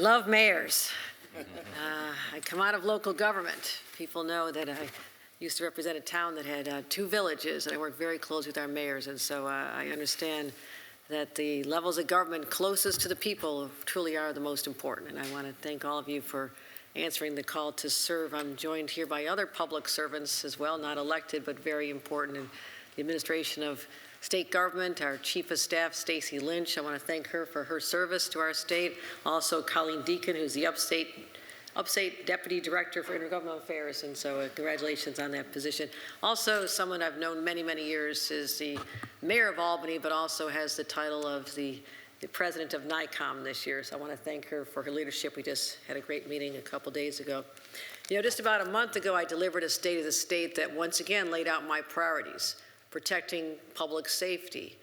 love mayors. I come out of local government. People know that I used to represent a town that had 2 villages, and I work very close with our mayors, and so I understand that the levels of government closest to the people truly are the most important, and I want to thank all of you for answering the call to serve. I'm joined here by other public servants as well, not elected, but very important in the administration of state government. Our Chief of Staff, Stacy Lynch, I want to thank her for her service to our state. Also, Colleen Deacon, who's the upstate Deputy Director for Intergovernmental Affairs, and so congratulations on that position. Also, someone I've known many, many years is the Mayor of Albany, but also has the title of the President of NICOM this year, so I want to thank her for her leadership. We just had a great meeting a couple days ago. You know, just about a month ago, I delivered a State of the State that once again laid out my priorities: protecting public safety,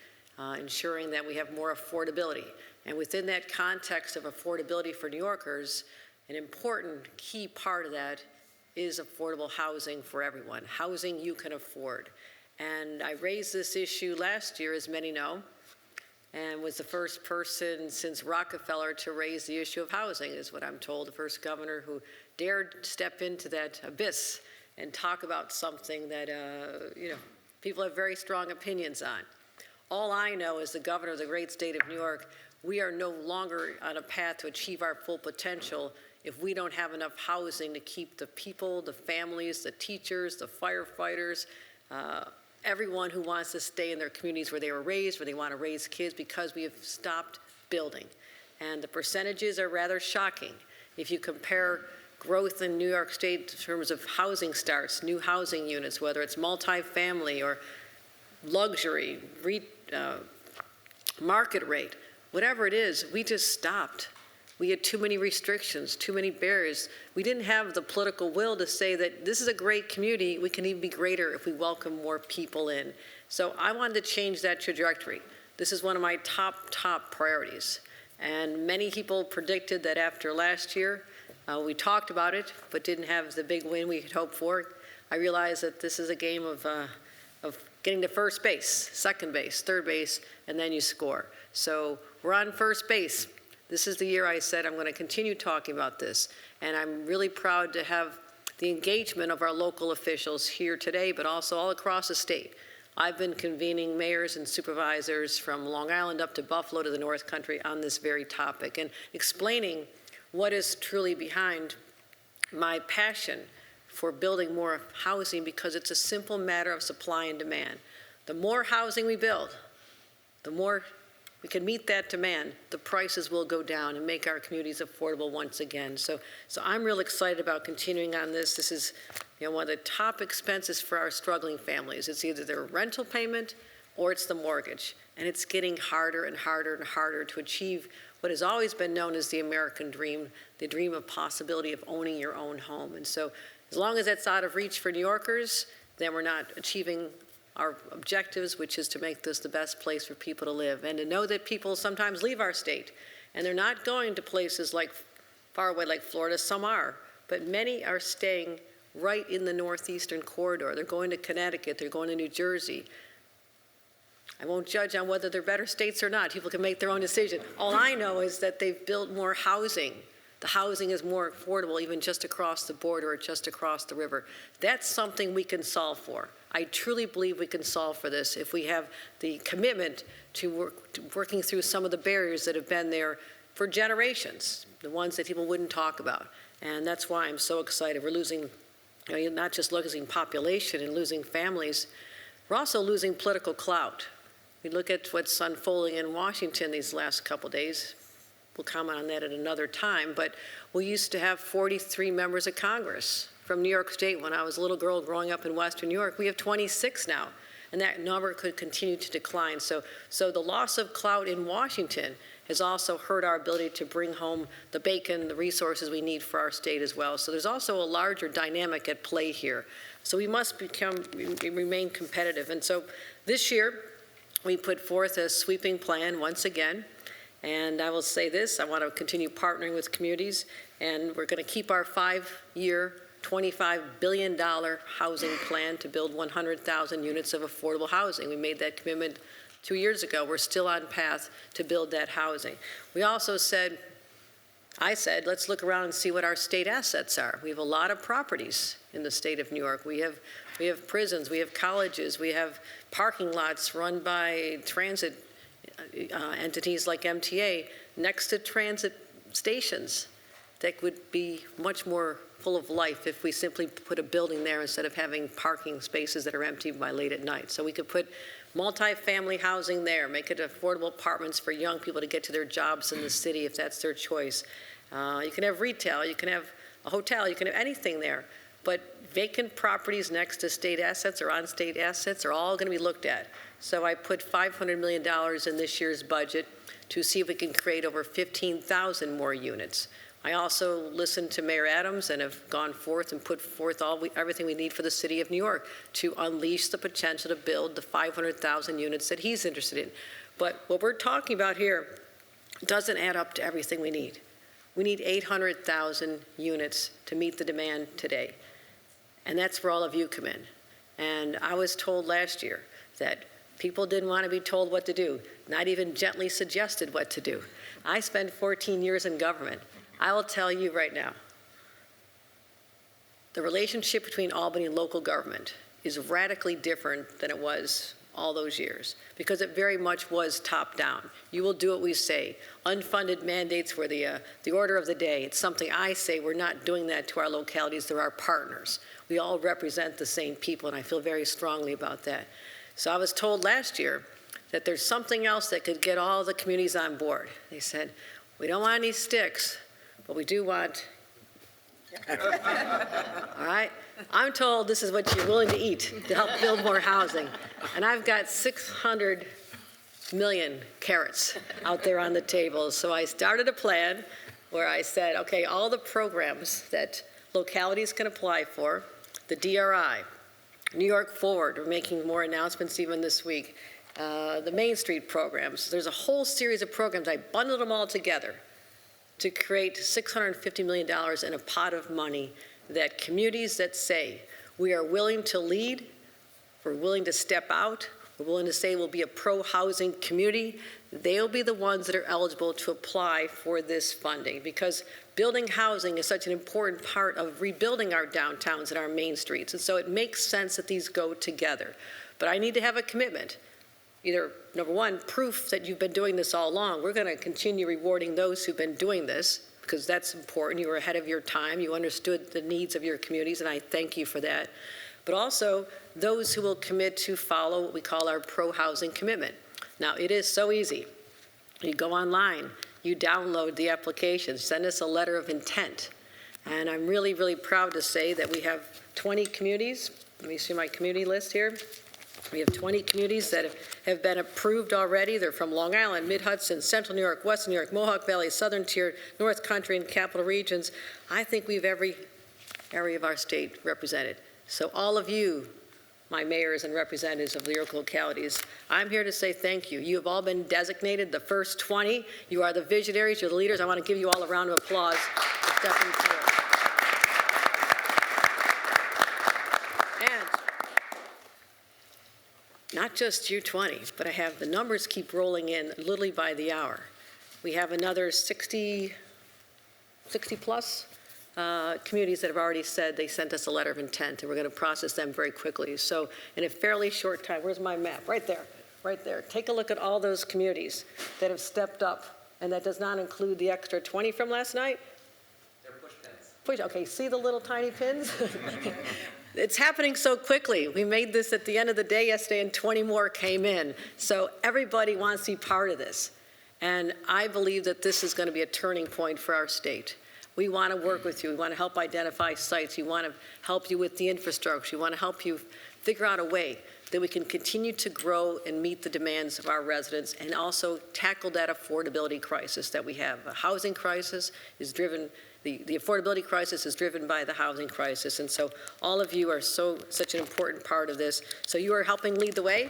ensuring that we have more affordability. And within that context of affordability for New Yorkers, an important key part of that is affordable housing for everyone, housing you can afford. And I raised this issue last year, as many know, and was the first person since Rockefeller to raise the issue of housing, is what I'm told, the first governor who dared step into that abyss and talk about something that people have very strong opinions on. All I know as the governor of the great state of New York, we are no longer on a path to achieve our full potential if we don't have enough housing to keep the people, the families, the teachers, the firefighters, everyone who wants to stay in their communities where they were raised, where they want to raise kids, because we have stopped building. And the percentages are rather shocking. If you compare growth in New York State in terms of housing starts, new housing units, whether it's multifamily or luxury, market rate, whatever it is, we just stopped. We had too many restrictions, too many barriers. We didn't have the political will to say that this is a great community. We can even be greater if we welcome more people in. So I wanted to change that trajectory. This is one of my top priorities. And many people predicted that after last year, we talked about it, but didn't have the big win we had hoped for. I realized that this is a game of getting to first base, second base, third base, and then you score. So we're on first base. This is the year I said I'm going to continue talking about this, and I'm really proud to have the engagement of our local officials here today, but also all across the state. I've been convening mayors and supervisors from Long Island up to Buffalo to the North Country on this very topic and explaining what is truly behind my passion for building more housing, because it's a simple matter of supply and demand. The more housing we build, the more we can meet that demand, the prices will go down and make our communities affordable once again. So I'm real excited about continuing on this. This is one of the top expenses for our struggling families. It's either their rental payment or it's the mortgage. And it's getting harder and harder and harder to achieve what has always been known as the American dream, the dream of possibility of owning your own home. And so as long as that's out of reach for New Yorkers, then we're not achieving our objectives, which is to make this the best place for people to live, and to know that people sometimes leave our state and they're not going to places like far away like Florida. Some are, but many are staying right in the northeastern corridor. They're going to Connecticut, they're going to New Jersey. I won't judge on whether they're better states or not. People can make their own decision. All I know is that they've built more housing. The housing is more affordable, even just across the border or just across the river. That's something we can solve for. I truly believe we can solve for this if we have the commitment to working through some of the barriers that have been there for generations, the ones that people wouldn't talk about. And that's why I'm so excited. We're losing, not just losing population and losing families, we're also losing political clout. We look at what's unfolding in Washington these last couple days. We'll comment on that at another time, but we used to have 43 members of Congress from New York State when I was a little girl growing up in Western New York. We have 26 now, and that number could continue to decline. So the loss of clout in Washington has also hurt our ability to bring home the bacon, the resources we need for our state as well. So there's also a larger dynamic at play here. So we must remain competitive. And so this year, we put forth a sweeping plan once again. And I will say this, I want to continue partnering with communities, and we're going to keep our 5-year, $25 billion housing plan to build 100,000 units of affordable housing. We made that commitment 2 years ago. We're still on path to build that housing. We also said I said, let's look around and see what our state assets are. We have a lot of properties in the state of New York. We have prisons, we have colleges, we have parking lots run by transit entities like MTA next to transit stations that would be much more full of life if we simply put a building there instead of having parking spaces that are empty by late at night. So we could put multi-family housing there, make it affordable apartments for young people to get to their jobs in the city if that's their choice. You can have retail, you can have a hotel, you can have anything there. But vacant properties next to state assets or on state assets are all going to be looked at. So I put $500 million in this year's budget to see if we can create over 15,000 more units. I also listened to Mayor Adams and have gone forth and put forth everything we need for the city of New York to unleash the potential to build the 500,000 units that he's interested in. But what we're talking about here doesn't add up to everything we need. We need 800,000 units to meet the demand today. And that's where all of you come in. And I was told last year that people didn't want to be told what to do, not even gently suggested what to do. I spent 14 years in government. I will tell you right now, the relationship between Albany and local government is radically different than it was all those years, because it very much was top-down. You will do what we say. Unfunded mandates were the order of the day. It's something I say. We're not doing that to our localities. They're our partners. We all represent the same people, and I feel very strongly about that. So I was told last year that there's something else that could get all the communities on board. They said, we don't want any sticks, but we do want, all right? I'm told this is what you're willing to eat to help build more housing. And I've got 600 million carrots out there on the table. So I started a plan where I said, okay, all the programs that localities can apply for, the DRI, New York Forward, we're making more announcements even this week, the Main Street programs. There's a whole series of programs. I bundled them all together to create $650 million in a pot of money that communities that say we are willing to lead, we're willing to step out, we're willing to say we'll be a pro-housing community, they'll be the ones that are eligible to apply for this funding, because building housing is such an important part of rebuilding our downtowns and our main streets. And so it makes sense that these go together. But I need to have a commitment. Either, number one, proof that you've been doing this all along. We're going to continue rewarding those who've been doing this, because that's important. You were ahead of your time. You understood the needs of your communities, and I thank you for that. But also those who will commit to follow what we call our pro-housing commitment. Now, it is so easy. You go online, you download the application, send us a letter of intent. And I'm really, really proud to say that we have 20 communities. Let me see my community list here. We have 20 communities that have been approved already. They're from Long Island, Mid-Hudson, Central New York, Western New York, Mohawk Valley, Southern Tier, North Country, and Capital Regions. I think we have every area of our state represented. So all of you, my mayors and representatives of the local localities, I'm here to say thank you. You have all been designated the first 20. You are the visionaries, you're the leaders. I want to give you all a round of applause for stepping forward. Not just you 20, but I have the numbers keep rolling in literally by the hour. We have another 60 plus communities that have already said they sent us a letter of intent, and we're going to process them very quickly. So in a fairly short time, where's my map? Right there, right there. Take a look at all those communities that have stepped up, and that does not include the extra 20 from last night. They're push pins. Push, okay, see the little tiny pins? It's happening so quickly. We made this at the end of the day yesterday, and 20 more came in. So everybody wants to be part of this. And I believe that this is going to be a turning point for our state. We want to work with you. We want to help identify sites. We want to help you with the infrastructure. We want to help you figure out a way that we can continue to grow and meet the demands of our residents, and also tackle that affordability crisis that we have. A housing crisis is driven, the affordability crisis is driven by the housing crisis. And so all of you are such an important part of this. So you are helping lead the way.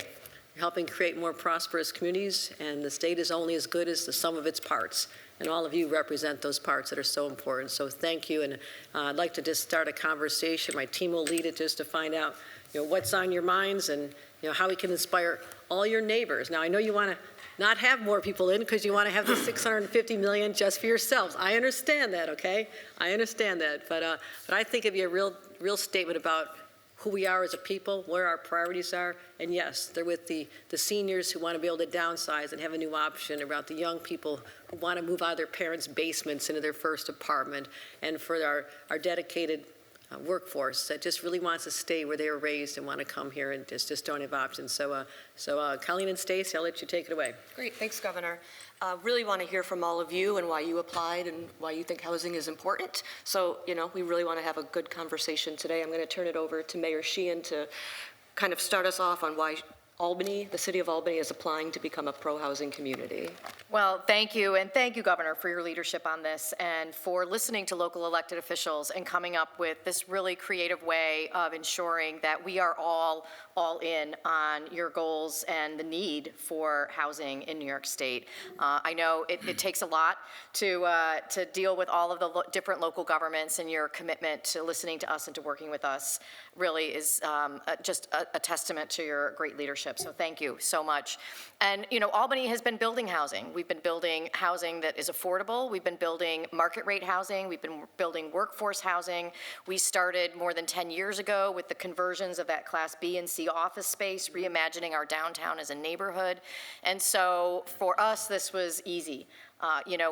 You're helping create more prosperous communities, and the state is only as good as the sum of its parts. And all of you represent those parts that are so important. So thank you. And I'd like to just start a conversation. My team will lead it just to find out, what's on your minds, and how we can inspire all your neighbors. Now, I know you want to not have more people in because you want to have the 650 million just for yourselves. I understand that, okay? I understand that, but I think it'd be a real statement about who we are as a people, where our priorities are, and yes, they're with the seniors who want to be able to downsize and have a new option, about the young people who want to move out of their parents' basements into their first apartment, and for our dedicated workforce that just really wants to stay where they were raised and want to come here and just don't have options. So Colleen and Stacy, I'll let you take it away. Great, thanks, Governor. Really want to hear from all of you and why you applied and why you think housing is important. So, we really want to have a good conversation today. I'm going to turn it over to Mayor Sheehan to kind of start us off on why Albany, the city of Albany, is applying to become a pro-housing community. Well, thank you, and thank you, Governor, for your leadership on this and for listening to local elected officials and coming up with this really creative way of ensuring that we are all in on your goals and the need for housing in New York State. I know it takes a lot to deal with all of the different local governments, and your commitment to listening to us and to working with us really is just a testament to your great leadership. So thank you so much. And Albany has been building housing. We've been building housing that is affordable. We've been building market rate housing. We've been building workforce housing. We started more than 10 years ago with the conversions of that Class B and C office space, reimagining our downtown as a neighborhood. And so for us, this was easy.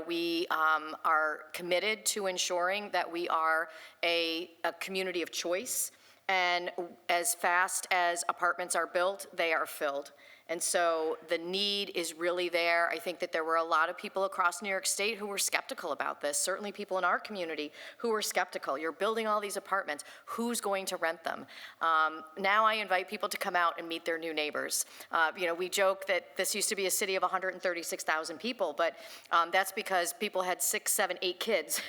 We are committed to ensuring that we are a community of choice. And as fast as apartments are built, they are filled. And so the need is really there. I think that there were a lot of people across New York State who were skeptical about this, certainly people in our community who were skeptical. You're building all these apartments. Who's going to rent them? Now I invite people to come out and meet their new neighbors. We joke that this used to be a city of 136,000 people, but that's because people had 6, 7, 8 kids.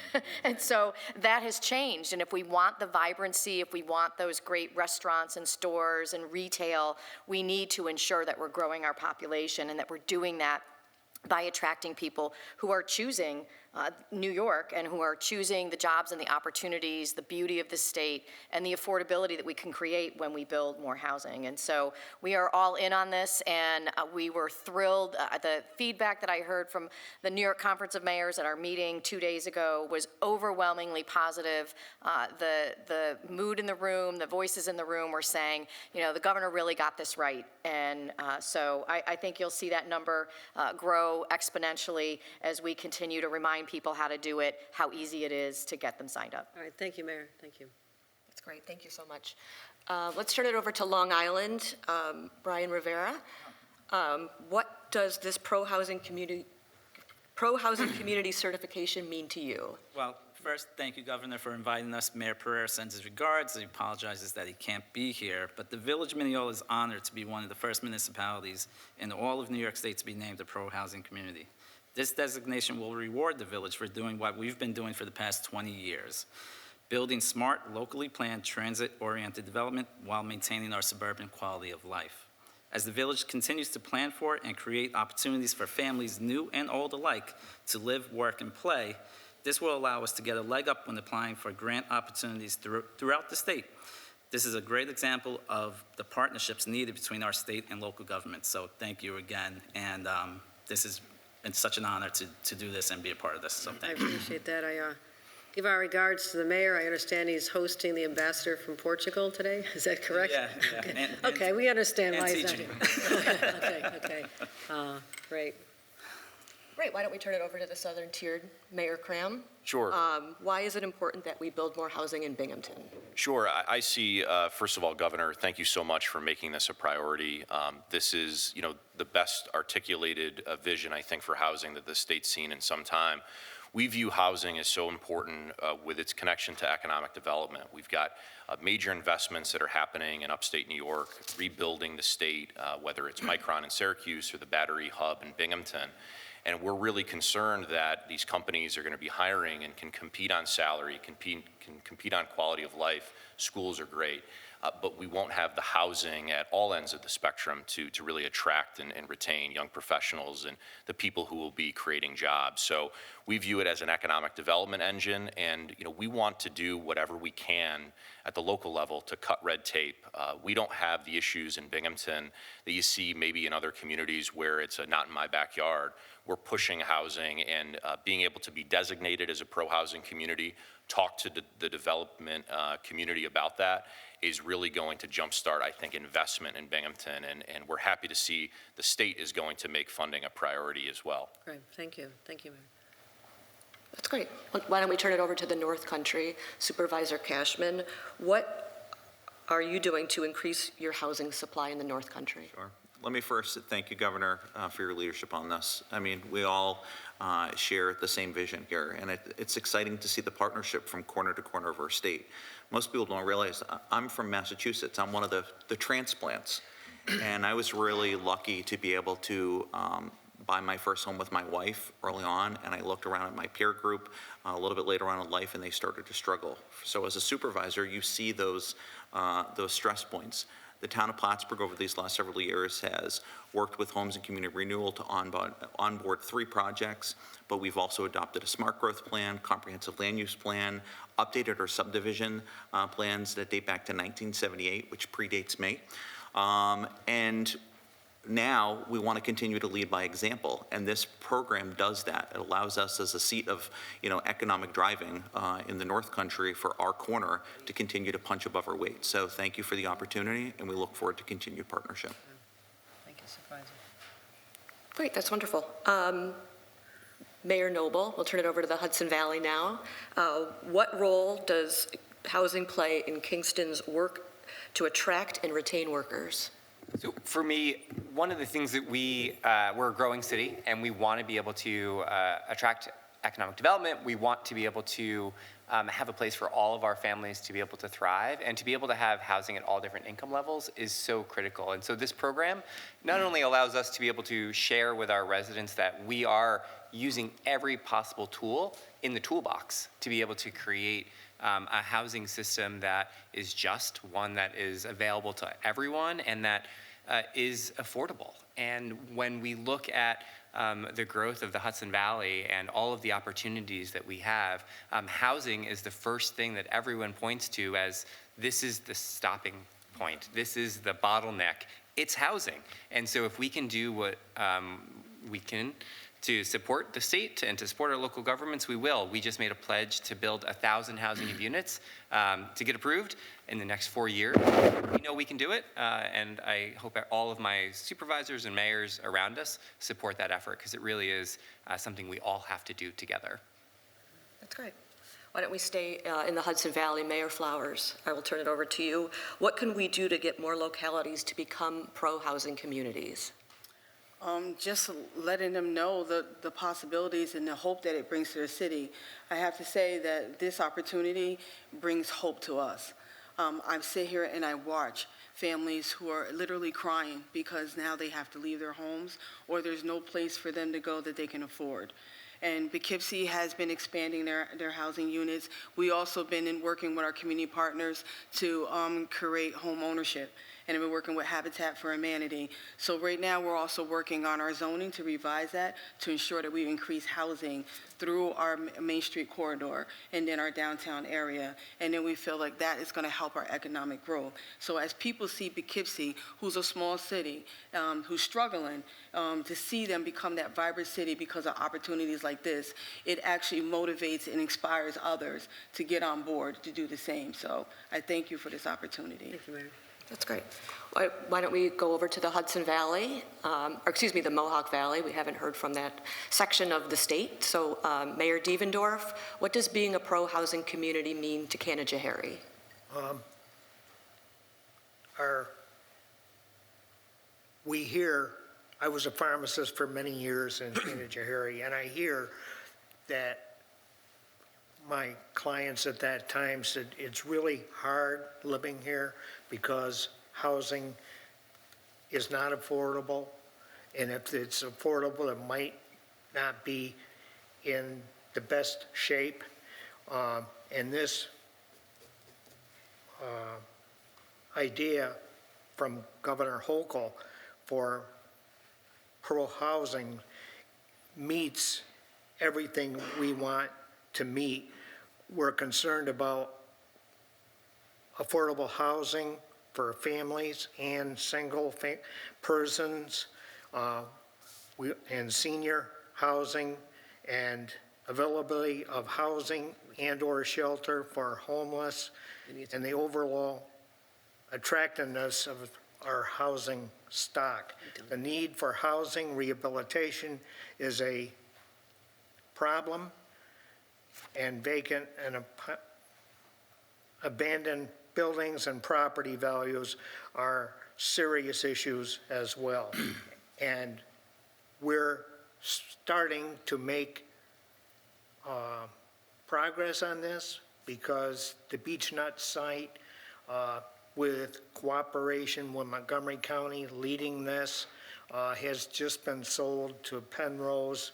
And so that has changed. And if we want the vibrancy, if we want those great restaurants and stores and retail, we need to ensure that we're growing our population and that we're doing that by attracting people who are choosing New York and who are choosing the jobs and the opportunities, the beauty of the state, and the affordability that we can create when we build more housing. And so we are all in on this, and we were thrilled. The feedback that I heard from the New York Conference of Mayors at our meeting 2 days ago was overwhelmingly positive. The mood in the room, the voices in the room were saying, the governor really got this right. And so I think you'll see that number grow exponentially as we continue to remind people how to do it, how easy it is to get them signed up. All right, thank you, Mayor. Thank you. That's great, thank you so much. Let's turn it over to Long Island. Brian Rivera, what does this pro-housing community certification mean to you? Well, first, thank you, Governor, for inviting us. Mayor Pereira sends his regards. He apologizes that he can't be here. But the Village of Mineola is honored to be one of the first municipalities in all of New York State to be named a pro-housing community. This designation will reward the village for doing what we've been doing for the past 20 years, building smart, locally planned, transit-oriented development while maintaining our suburban quality of life. As the village continues to plan for and create opportunities for families, new and old alike, to live, work, and play, this will allow us to get a leg up when applying for grant opportunities throughout the state. This is a great example of the partnerships needed between our state and local governments. So thank you again, and this is it's such an honor to do this and be a part of this. So thank you. I appreciate that. I give our regards to the mayor. I understand he's hosting the ambassador from Portugal today. Is that correct? Yeah. Okay, okay, we understand why he's not teaching. here. Okay. Great. Great, why don't we turn it over to the Southern Tiered, Mayor Cram? Sure. Why is it important that we build more housing in Binghamton? Sure. I see, first of all, Governor, thank you so much for making this a priority. This is, the best articulated vision, I think, for housing that the state's seen in some time. We view housing as so important with its connection to economic development. We've got major investments that are happening in upstate New York, rebuilding the state, whether it's Micron in Syracuse or the Battery Hub in Binghamton. And we're really concerned that these companies are going to be hiring and can compete on salary, can compete on quality of life. Schools are great. But we won't have the housing at all ends of the spectrum to really attract and retain young professionals and the people who will be creating jobs. So we view it as an economic development engine, and we want to do whatever we can at the local level to cut red tape. We don't have the issues in Binghamton that you see maybe in other communities where it's a not in my backyard. We're pushing housing and being able to be designated as a pro-housing community, talk to the development community about that, is really going to jumpstart, I think, investment in Binghamton, and we're happy to see the state is going to make funding a priority as well. Great, thank you, Mayor. That's great. Why don't we turn it over to the North Country? Supervisor Cashman, what are you doing to increase your housing supply in the North Country? Sure. Let me first thank you, Governor, for your leadership on this. I mean, we all share the same vision here, and it's exciting to see the partnership from corner to corner of our state. Most people don't realize I'm from Massachusetts. I'm one of the transplants, and I was really lucky to be able to buy my first home with my wife early on, and I looked around at my peer group a little bit later on in life, and they started to struggle. So as a supervisor, you see those stress points. The town of Plattsburgh over these last several years has worked with Homes and Community Renewal to onboard 3 projects, but we've also adopted a smart growth plan, comprehensive land use plan, updated our subdivision plans that date back to 1978, which predates me. And now we want to continue to lead by example, and this program does that. It allows us as a seat of economic driving in the North Country for our corner to continue to punch above our weight. So thank you for the opportunity, and we look forward to continued partnership. Thank you, Supervisor. Great, that's wonderful. Mayor Noble, we'll turn it over to the Hudson Valley now. What role does housing play in Kingston's work to attract and retain workers? So for me, one of the things that we're a growing city, and we want to be able to attract economic development. We want to be able to have a place for all of our families to be able to thrive, and to be able to have housing at all different income levels is so critical. And so this program not only allows us to be able to share with our residents that we are using every possible tool in the toolbox to be able to create a housing system that is just, one that is available to everyone, and that is affordable. And when we look at the growth of the Hudson Valley and all of the opportunities that we have, housing is the first thing that everyone points to as this is the stopping point. This is the bottleneck. It's housing. And so if we can do what we can to support the state and to support our local governments, we will. We just made a pledge to build 1,000 housing units to get approved in the next 4 years. We know we can do it, and I hope that all of my supervisors and mayors around us support that effort, because it really is something we all have to do together. That's great. Why don't we stay in the Hudson Valley? Mayor Flowers, I will turn it over to you. What can we do to get more localities to become pro-housing communities? Just letting them know the possibilities and the hope that it brings to the city. I have to say that this opportunity brings hope to us. I sit here and I watch families who are literally crying because now they have to leave their homes, or there's no place for them to go that they can afford. And Poughkeepsie has been expanding their housing units. We also been working with our community partners to create home ownership, and have been working with Habitat for Humanity. So right now we're also working on our zoning to revise that to ensure that we increase housing through our Main Street corridor and then our downtown area. And then we feel like that is going to help our economic growth. So as people see Poughkeepsie, who's a small city, who's struggling, to see them become that vibrant city because of opportunities like this, it actually motivates and inspires others to get on board to do the same. So I thank you for this opportunity. Thank you, Mayor. That's great. Why don't we go over to the Hudson Valley, the Mohawk Valley. We haven't heard from that section of the state. So Mayor Devendorf, what does being a pro-housing community mean to Canajoharie? We hear, I was a pharmacist for many years in Canajoharie, and I hear that my clients at that time said it's really hard living here because housing is not affordable, and if it's affordable, it might not be in the best shape. And this idea from Governor Hochul for pro-housing meets everything we want to meet. We're concerned about affordable housing for families and single persons, and senior housing, and availability of housing and/or shelter for homeless, and the overall attractiveness of our housing stock. The need for housing rehabilitation is a problem, and vacant and abandoned buildings and property values are serious issues as well. And we're starting to make progress on this because the Beech Nut site, with cooperation with Montgomery County leading this, has just been sold to Penrose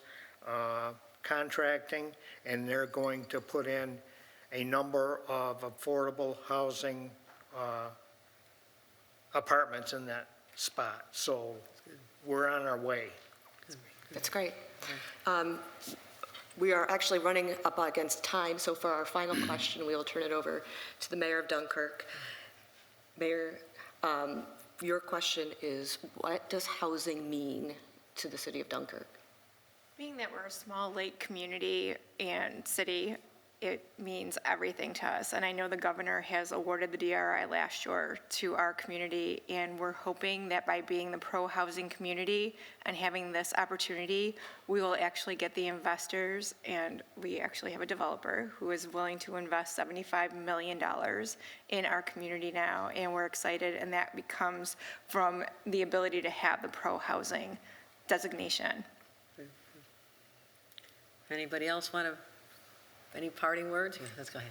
Contracting, and they're going to put in a number of affordable housing apartments in that spot. So we're on our way. That's great. We are actually running up against time, so for our final question, we will turn it over to the Mayor of Dunkirk. Mayor, your question is, what does housing mean to the city of Dunkirk? Being that we're a small lake community and city, it means everything to us. And I know the governor has awarded the DRI last year to our community, and we're hoping that by being the pro-housing community and having this opportunity, we will actually get the investors, and we actually have a developer who is willing to invest $75 million in our community now, and we're excited, and that becomes from the ability to have the pro-housing designation. Anybody else want to, any parting words? Yeah, let's go ahead.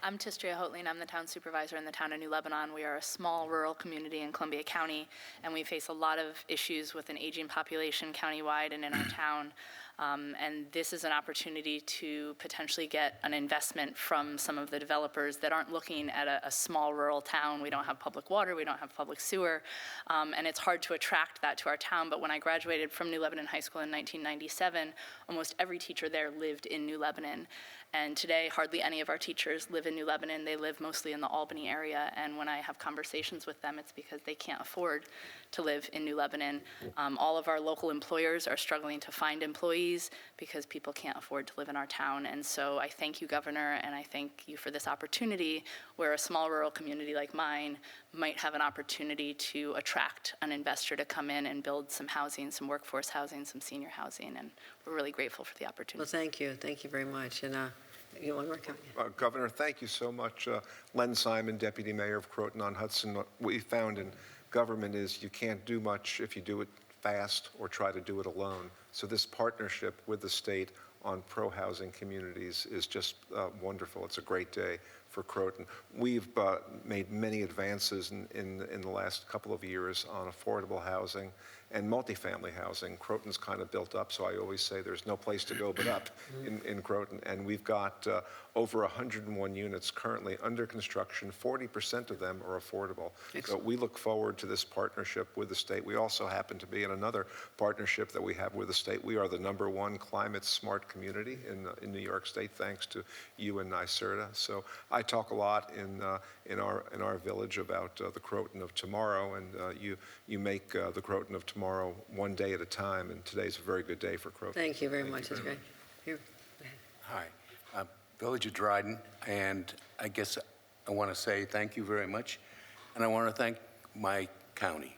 I'm Tistria Hotline. I'm the town supervisor in the town of New Lebanon. We are a small rural community in Columbia County, and we face a lot of issues with an aging population countywide and in our town. And this is an opportunity to potentially get an investment from some of the developers that aren't looking at a small rural town. We don't have public water, we don't have public sewer, and it's hard to attract that to our town. But when I graduated from New Lebanon High School in 1997, almost every teacher there lived in New Lebanon. And today, hardly any of our teachers live in New Lebanon. They live mostly in the Albany area. And when I have conversations with them, it's because they can't afford to live in New Lebanon. All of our local employers are struggling to find employees because people can't afford to live in our town. And so I thank you, Governor, and I thank you for this opportunity where a small rural community like mine might have an opportunity to attract an investor to come in and build some housing, some workforce housing, some senior housing. And we're really grateful for the opportunity. Well, thank you. Thank you very much. And you want more comment? Governor, thank you so much. Len Simon, Deputy Mayor of Croton-on-Hudson. What we found in government is you can't do much if you do it fast or try to do it alone. So this partnership with the state on pro-housing communities is just wonderful. It's a great day for Croton. We've made many advances in the last couple of years on affordable housing and multifamily housing. Croton's kind of built up, so I always say there's no place to go but up in Croton. And we've got over 101 units currently under construction. 40% of them are affordable. So we look forward to this partnership with the state. We also happen to be in another partnership that we have with the state. We are the #1 climate smart community in New York State, thanks to you and NYSERDA. So I talk a lot in our village about the Croton of tomorrow, and you make the Croton of tomorrow one day at a time, and today's a very good day for Croton. Thank you very much. That's great. Here. Hi, Village of Dryden, and I guess I want to say thank you very much, and I want to thank my county.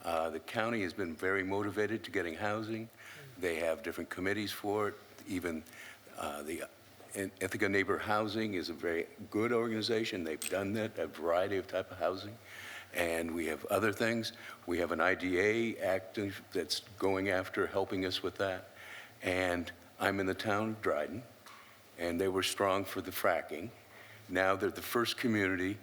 The county has been very motivated to getting housing. They have different committees for it. Even the Ithaca Neighbor Housing is a very good organization. They've done that, a variety of type of housing. And we have other things. We have an IDA active that's going after helping us with that. And I'm in the town of Dryden, and they were strong for the fracking. Now they're the first community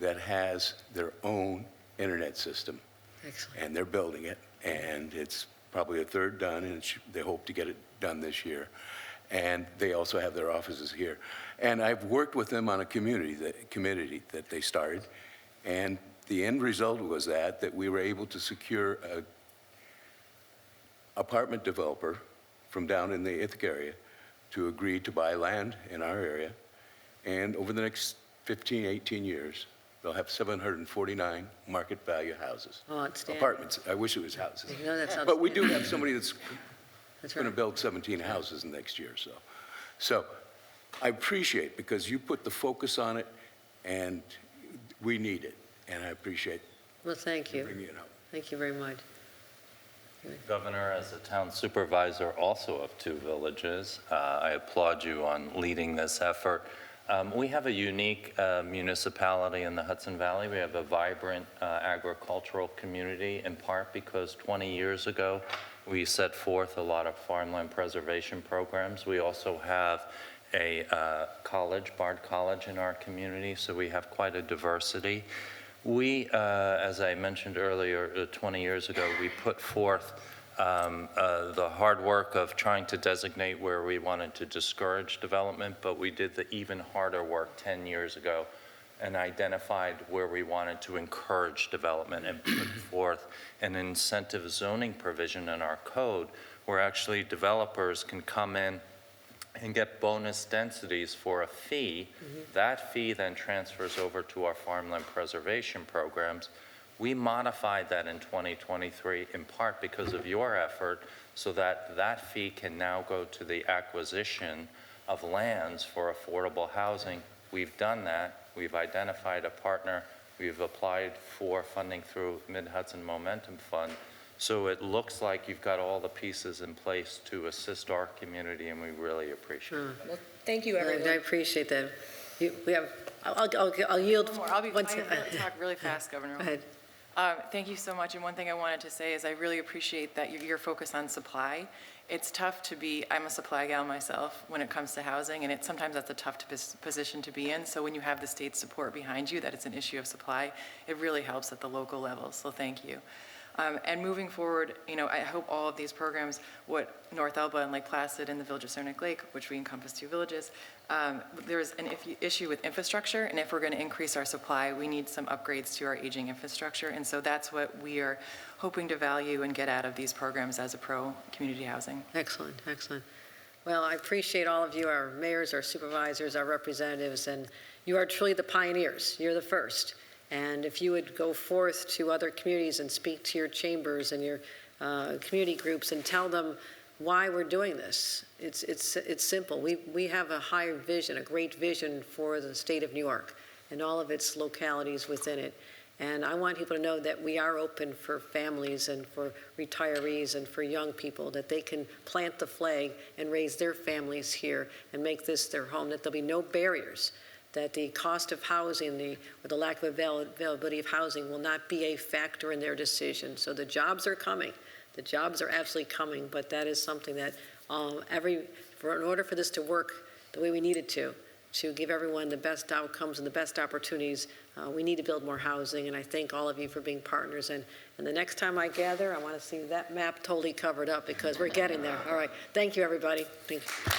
that has their own internet system. Excellent. And they're building it, and it's probably a third done, and they hope to get it done this year. And they also have their offices here. And I've worked with them on a committee that they started, And the end result was that we were able to secure an apartment developer from down in the Ithaca area to agree to buy land in our area. And over the next 15, 18 years, they'll have 749 market value houses. Oh, outstanding. Apartments. I wish it was houses. No, that sounds- But we do have somebody that's That's going to right. build 17 houses next year, so. So I appreciate, because you put the focus on it, and we need it, and I appreciate Well, thank you. bringing it up. Thank you very much. Governor, as a town supervisor also of 2 villages, I applaud you on leading this effort. We have a unique municipality in the Hudson Valley. We have a vibrant agricultural community, in part because 20 years ago, we set forth a lot of farmland preservation programs. We also have a college, Bard College, in our community, so we have quite a diversity. We, as I mentioned earlier, 20 years ago, we put forth the hard work of trying to designate where we wanted to discourage development, but we did the even harder work 10 years ago and identified where we wanted to encourage development and put forth an incentive zoning provision in our code where actually developers can come in and get bonus densities for a fee. That fee then transfers over to our farmland preservation programs. We modified that in 2023 in part because of your effort, so that that fee can now go to the acquisition of lands for affordable housing. We've done that. We've identified a partner. We've applied for funding through Mid-Hudson Momentum Fund. So it looks like you've got all the pieces in place to assist our community, and we really appreciate it. Well, thank you, everyone. I appreciate that. We have, I'll yield. One more. I'll once- talk really fast, Governor. Go ahead. Thank you so much. And one thing I wanted to say is I really appreciate that your focus on supply. It's tough to be, I'm a supply gal myself when it comes to housing, and sometimes that's a tough position to be in. So when you have the state's support behind you, that it's an issue of supply, it really helps at the local level. So thank you. And moving forward, I hope all of these programs, what North Elba and Lake Placid and the Village of Saranac Lake, which we encompass 2 villages, there's an issue with infrastructure, and if we're going to increase our supply, we need some upgrades to our aging infrastructure, and so that's what we are hoping to value and get out of these programs as a pro-community housing. Excellent, excellent. Well, I appreciate all of you, our mayors, our supervisors, our representatives, and you are truly the pioneers. You're the first. And if you would go forth to other communities and speak to your chambers and your community groups and tell them why we're doing this. It's simple. We have a high vision, a great vision for the state of New York and all of its localities within it. And I want people to know that we are open for families and for retirees and for young people, that they can plant the flag and raise their families here and make this their home, that there'll be no barriers, that the cost of housing or the lack of availability of housing will not be a factor in their decision. So the jobs are coming. The jobs are absolutely coming, but that is something that in order for this to work the way we need it to give everyone the best outcomes and the best opportunities, we need to build more housing, and I thank all of you for being partners. And the next time I gather, I want to see that map totally covered up because we're getting there. All right. Thank you, everybody. Thank you.